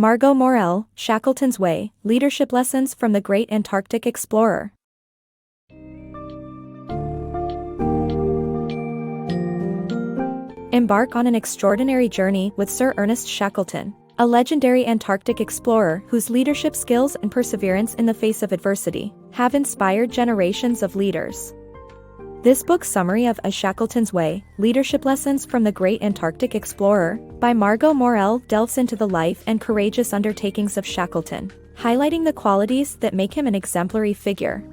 Margot Morrell, Shackleton's Way, Leadership Lessons from the Great Antarctic Explorer. Embark on an extraordinary journey with Sir Ernest Shackleton, a legendary Antarctic explorer whose leadership skills and perseverance in the face of adversity have inspired generations of leaders. This book's summary of A Shackleton's Way, Leadership Lessons from the Great Antarctic Explorer, by Margot Morrell delves into the life and courageous undertakings of Shackleton, highlighting the qualities that make him an exemplary figure.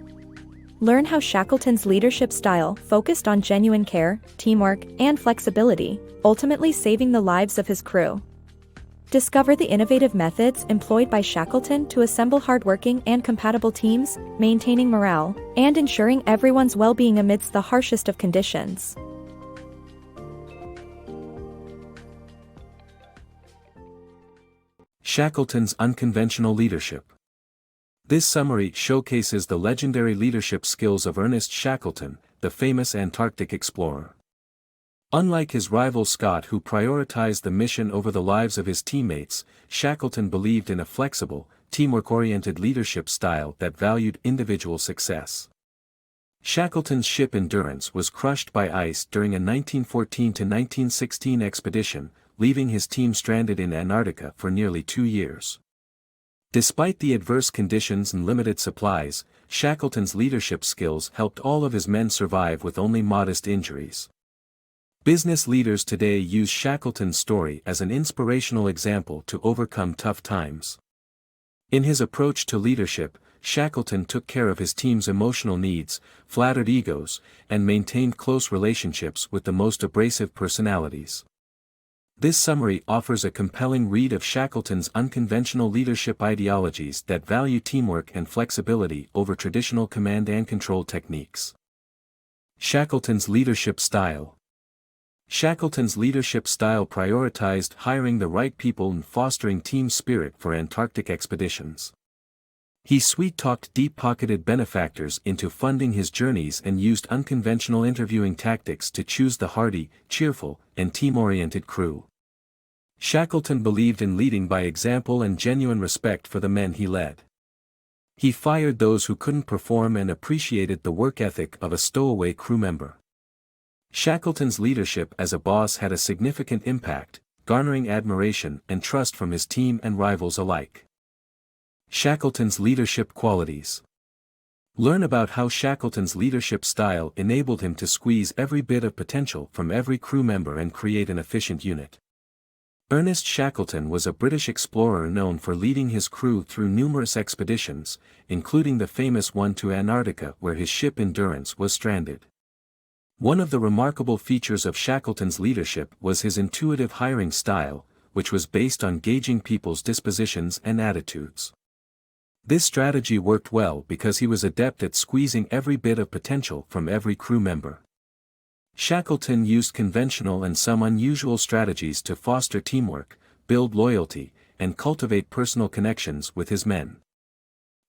Learn how Shackleton's leadership style focused on genuine care, teamwork, and flexibility, ultimately saving the lives of his crew. Discover the innovative methods employed by Shackleton to assemble hardworking and compatible teams, maintaining morale, and ensuring everyone's well-being amidst the harshest of conditions. Shackleton's Unconventional Leadership. This summary showcases the legendary leadership skills of Ernest Shackleton, the famous Antarctic explorer. Unlike his rival Scott, who prioritized the mission over the lives of his teammates, Shackleton believed in a flexible, teamwork-oriented leadership style that valued individual success. Shackleton's ship Endurance was crushed by ice during a 1914-1916 expedition, leaving his team stranded in Antarctica for nearly 2 years. Despite the adverse conditions and limited supplies, Shackleton's leadership skills helped all of his men survive with only modest injuries. Business leaders today use Shackleton's story as an inspirational example to overcome tough times. In his approach to leadership, Shackleton took care of his team's emotional needs, flattered egos, and maintained close relationships with the most abrasive personalities. This summary offers a compelling read of Shackleton's unconventional leadership ideologies that value teamwork and flexibility over traditional command and control techniques. Shackleton's leadership style. Shackleton's leadership style prioritized hiring the right people and fostering team spirit for Antarctic expeditions. He sweet-talked deep-pocketed benefactors into funding his journeys and used unconventional interviewing tactics to choose the hardy, cheerful, and team-oriented crew. Shackleton believed in leading by example and genuine respect for the men he led. He fired those who couldn't perform and appreciated the work ethic of a stowaway crew member. Shackleton's leadership as a boss had a significant impact, garnering admiration and trust from his team and rivals alike. Shackleton's leadership qualities. Learn about how Shackleton's leadership style enabled him to squeeze every bit of potential from every crew member and create an efficient unit. Ernest Shackleton was a British explorer known for leading his crew through numerous expeditions, including the famous one to Antarctica where his ship Endurance was stranded. One of the remarkable features of Shackleton's leadership was his intuitive hiring style, which was based on gauging people's dispositions and attitudes. This strategy worked well because he was adept at squeezing every bit of potential from every crew member. Shackleton used conventional and some unusual strategies to foster teamwork, build loyalty, and cultivate personal connections with his men.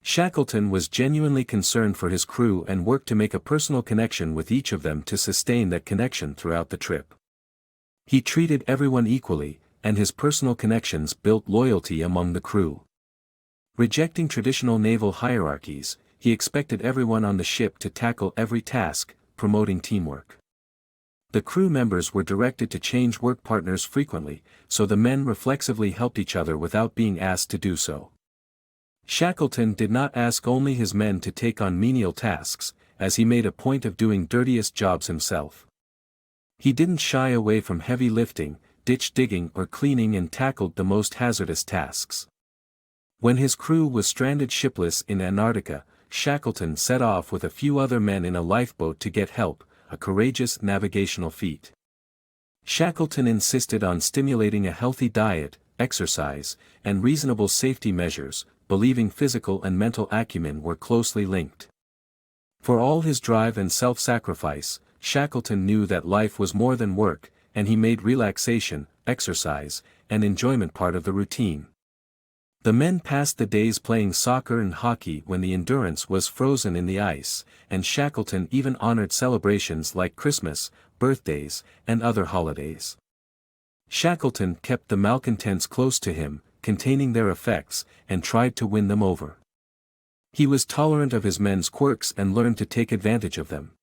Shackleton was genuinely concerned for his crew and worked to make a personal connection with each of them to sustain that connection throughout the trip. He treated everyone equally, and his personal connections built loyalty among the crew. Rejecting traditional naval hierarchies, he expected everyone on the ship to tackle every task, promoting teamwork. The crew members were directed to change work partners frequently, so the men reflexively helped each other without being asked to do so. Shackleton did not ask only his men to take on menial tasks, as he made a point of doing dirtiest jobs himself. He didn't shy away from heavy lifting, ditch digging or cleaning and tackled the most hazardous tasks. When his crew was stranded shipless in Antarctica, Shackleton set off with a few other men in a lifeboat to get help, a courageous navigational feat. Shackleton insisted on stimulating a healthy diet, exercise, and reasonable safety measures, believing physical and mental acumen were closely linked. For all his drive and self-sacrifice, Shackleton knew that life was more than work, and he made relaxation, exercise, and enjoyment part of the routine. The men passed the days playing soccer and hockey when the Endurance was frozen in the ice, and Shackleton even honored celebrations like Christmas, birthdays, and other holidays. Shackleton kept the malcontents close to him, containing their effects, and tried to win them over. He was tolerant of his men's quirks and learned to take advantage of them.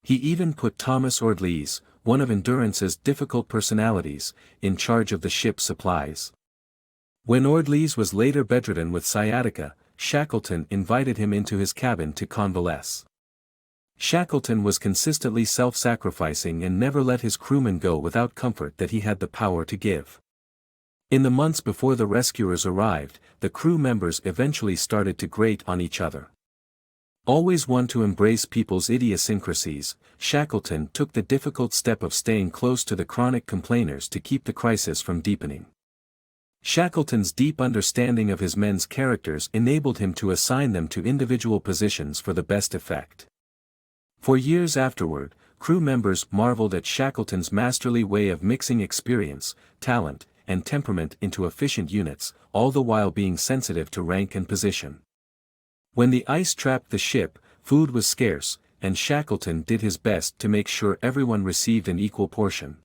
He even put Thomas Ordlees, one of Endurance's difficult personalities, in charge of the ship's supplies. When Ordlees was later bedridden with sciatica, Shackleton invited him into his cabin to convalesce. Shackleton was consistently self-sacrificing and never let his crewmen go without comfort that he had the power to give. In the months before the rescuers arrived, the crew members eventually started to grate on each other. Always one to embrace people's idiosyncrasies, Shackleton took the difficult step of staying close to the chronic complainers to keep the crisis from deepening. Shackleton's deep understanding of his men's characters enabled him to assign them to individual positions for the best effect. For years afterward, crew members marveled at Shackleton's masterly way of mixing experience, talent, and temperament into efficient units, all the while being sensitive to rank and position. When the ice trapped the ship, food was scarce, and Shackleton did his best to make sure everyone received an equal portion.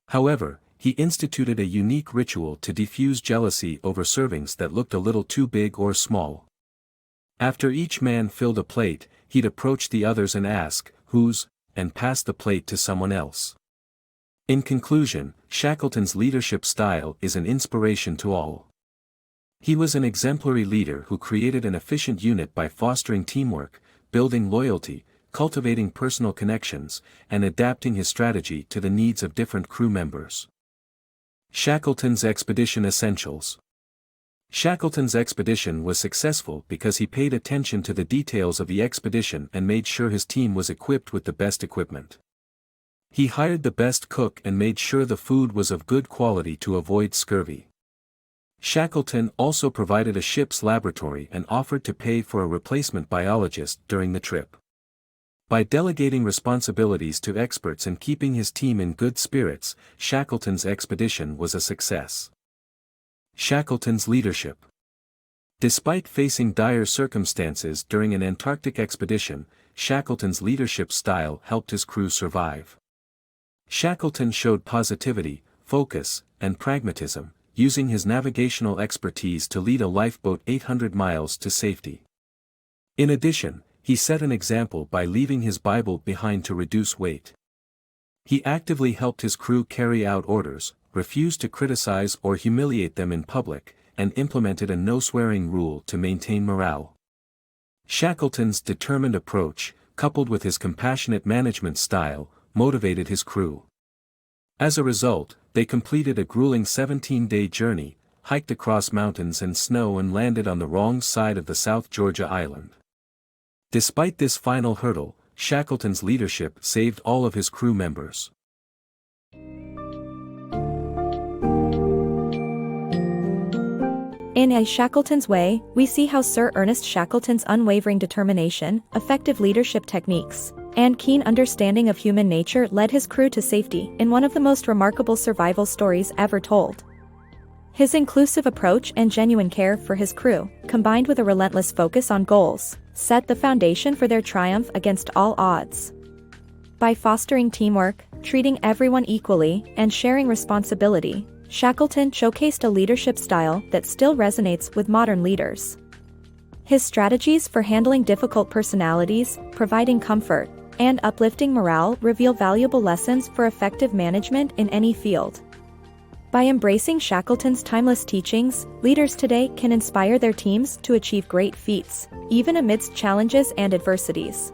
However, he instituted a unique ritual to defuse jealousy over servings that looked a little too big or small. After each man filled a plate, he'd approach the others and ask, "Whose?" and pass the plate to someone else. In conclusion, Shackleton's leadership style is an inspiration to all. He was an exemplary leader who created an efficient unit by fostering teamwork, building loyalty, cultivating personal connections, and adapting his strategy to the needs of different crew members. Shackleton's Expedition Essentials. Shackleton's expedition was successful because he paid attention to the details of the expedition and made sure his team was equipped with the best equipment. He hired the best cook and made sure the food was of good quality to avoid scurvy. Shackleton also provided a ship's laboratory and offered to pay for a replacement biologist during the trip. By delegating responsibilities to experts and keeping his team in good spirits, Shackleton's expedition was a success. Shackleton's leadership. Despite facing dire circumstances during an Antarctic expedition, Shackleton's leadership style helped his crew survive. Shackleton showed positivity, focus, and pragmatism, using his navigational expertise to lead a lifeboat 800 miles to safety. In addition, he set an example by leaving his Bible behind to reduce weight. He actively helped his crew carry out orders, refused to criticize or humiliate them in public, and implemented a no-swearing rule to maintain morale. Shackleton's determined approach, coupled with his compassionate management style, motivated his crew. As a result, they completed a grueling 17-day journey, hiked across mountains and snow and landed on the wrong side of the South Georgia island. Despite this final hurdle, Shackleton's leadership saved all of his crew members. In A Shackleton's Way, we see how Sir Ernest Shackleton's unwavering determination, effective leadership techniques, and keen understanding of human nature led his crew to safety in one of the most remarkable survival stories ever told. His inclusive approach and genuine care for his crew, combined with a relentless focus on goals, set the foundation for their triumph against all odds. By fostering teamwork, treating everyone equally, and sharing responsibility, Shackleton showcased a leadership style that still resonates with modern leaders. His strategies for handling difficult personalities, providing comfort, and uplifting morale reveal valuable lessons for effective management in any field. By embracing Shackleton's timeless teachings, leaders today can inspire their teams to achieve great feats, even amidst challenges and adversities.